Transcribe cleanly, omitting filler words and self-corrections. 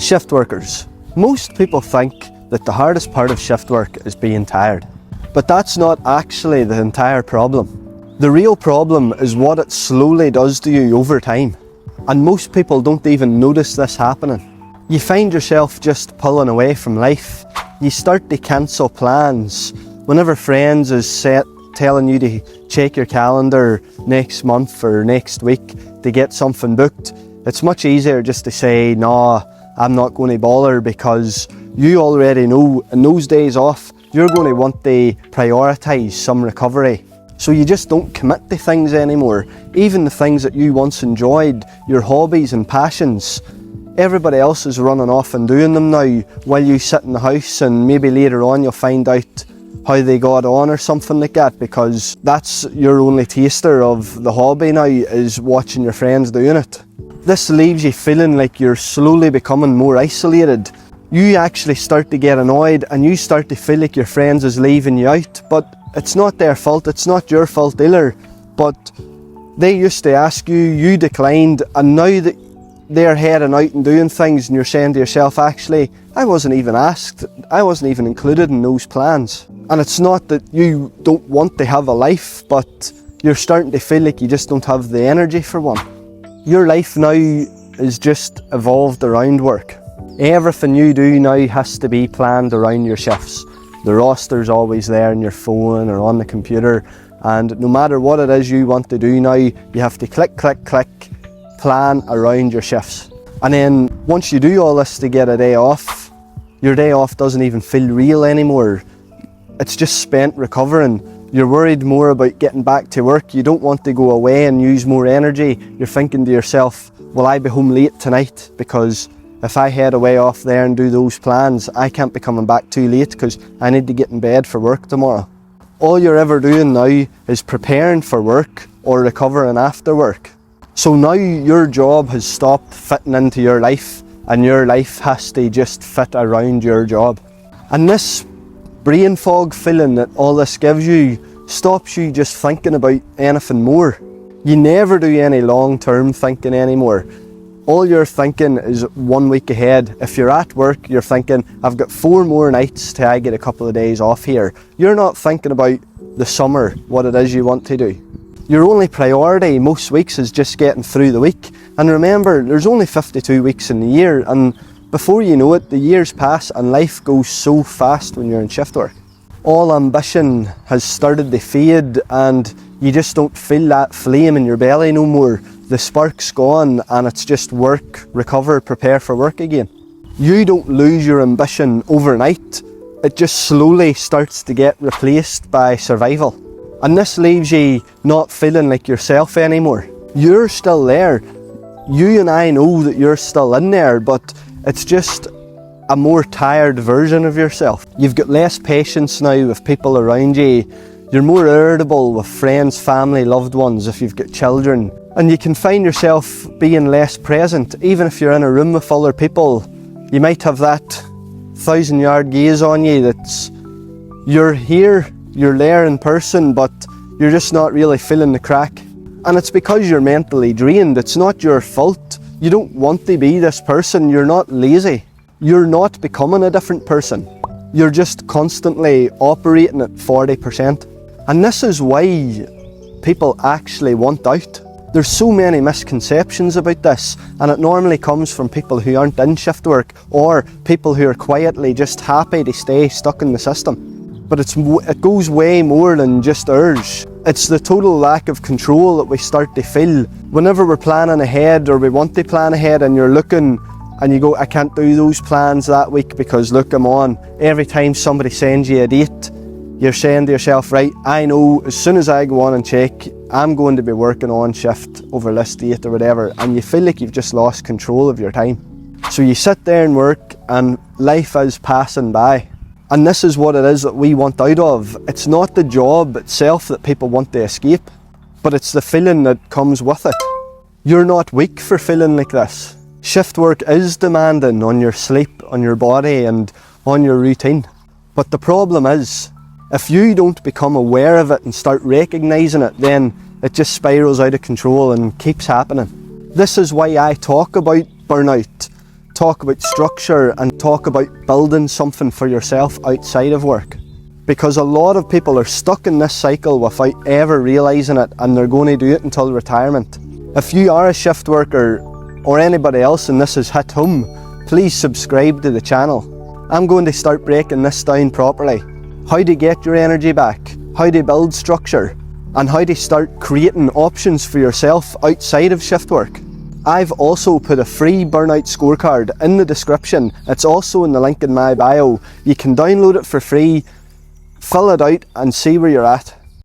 Shift workers. Most people think that the hardest part of shift work is being tired. But that's not actually the entire problem. The real problem is what it slowly does to you over time. And most people don't even notice this happening. You find yourself just pulling away from life. You start to cancel plans. Whenever friends is telling you to check your calendar next month or next week to get something booked, it's much easier just to say, "No, I'm not going to bother," because you already know in those days off, you're going to want to prioritise some recovery. So you just don't commit to things anymore. Even the things that you once enjoyed, your hobbies and passions, everybody else is running off and doing them now while you sit in the house, and maybe later on you'll find out how they got on or something like that, because that's your only taster of the hobby now, is watching your friends doing it. This leaves you feeling like you're slowly becoming more isolated. You actually start to get annoyed and you start to feel like your friends is leaving you out, but it's not their fault, it's not your fault either. But they used to ask you, you declined, and now that they're heading out and doing things and you're saying to yourself, actually, I wasn't even asked, I wasn't even included in those plans. And it's not that you don't want to have a life, but you're starting to feel like you just don't have the energy for one. Your life now is just evolved around work. Everything you do now has to be planned around your shifts. The roster's always there on your phone or on the computer, and no matter what it is you want to do now, you have to click, click, click, plan around your shifts. And then once you do all this to get a day off, your day off doesn't even feel real anymore. It's just spent recovering. You're worried more about getting back to work. You don't want to go away and use more energy. You're thinking to yourself, will I be home late tonight? Because if I head away off there and do those plans, I can't be coming back too late because I need to get in bed for work tomorrow. All you're ever doing now is preparing for work or recovering after work. So now your job has stopped fitting into your life, and your life has to just fit around your job. And this brain fog feeling that all this gives you stops you just thinking about anything more. You never do any long-term thinking anymore. All you're thinking is 1 week ahead. If you're at work, you're thinking, I've got 4 more nights till I get a couple of days off here. You're not thinking about the summer, what it is you want to do. Your only priority most weeks is just getting through the week. And remember, there's only 52 weeks in the year, and before you know it, the years pass and life goes so fast when you're in shift work. All ambition has started to fade, and you just don't feel that flame in your belly no more. The spark's gone and it's just work, recover, prepare for work again. You don't lose your ambition overnight. It just slowly starts to get replaced by survival. And this leaves you not feeling like yourself anymore. You're still there. You and I know that you're still in there, but it's just a more tired version of yourself. You've got less patience now with people around you. You're more irritable with friends, family, loved ones if you've got children. And you can find yourself being less present. Even if you're in a room with other people, you might have that 1,000-yard gaze on you that's, you're here, you're there in person, but you're just not really feeling the crack. And it's because you're mentally drained. It's not your fault. You don't want to be this person. You're not lazy. You're not becoming a different person. You're just constantly operating at 40%. And this is why people actually want out. There's so many misconceptions about this, and it normally comes from people who aren't in shift work or people who are quietly just happy to stay stuck in the system. But it goes way more than just urge. It's the total lack of control that we start to feel. Whenever we're planning ahead or we want to plan ahead and you're looking and you go, I can't do those plans that week because look, I'm on. Every time somebody sends you a date, you're saying to yourself, right, I know as soon as I go on and check, I'm going to be working on shift over this date or whatever, and you feel like you've just lost control of your time. So you sit there and work and life is passing by. And this is what it is that we want out of. It's not the job itself that people want to escape, but it's the feeling that comes with it. You're not weak for feeling like this. Shift work is demanding on your sleep, on your body and on your routine. But the problem is, if you don't become aware of it and start recognising it, then it just spirals out of control and keeps happening. This is why I talk about burnout, talk about structure and talk about building something for yourself outside of work. Because a lot of people are stuck in this cycle without ever realising it, and they're going to do it until retirement. If you are a shift worker or anybody else and this has hit home, please subscribe to the channel. I'm going to start breaking this down properly. How to get your energy back, how to build structure, and how to start creating options for yourself outside of shift work. I've also put a free Burnout Scorecard in the description. It's also in the link in my bio. You can download it for free, fill it out and see where you're at.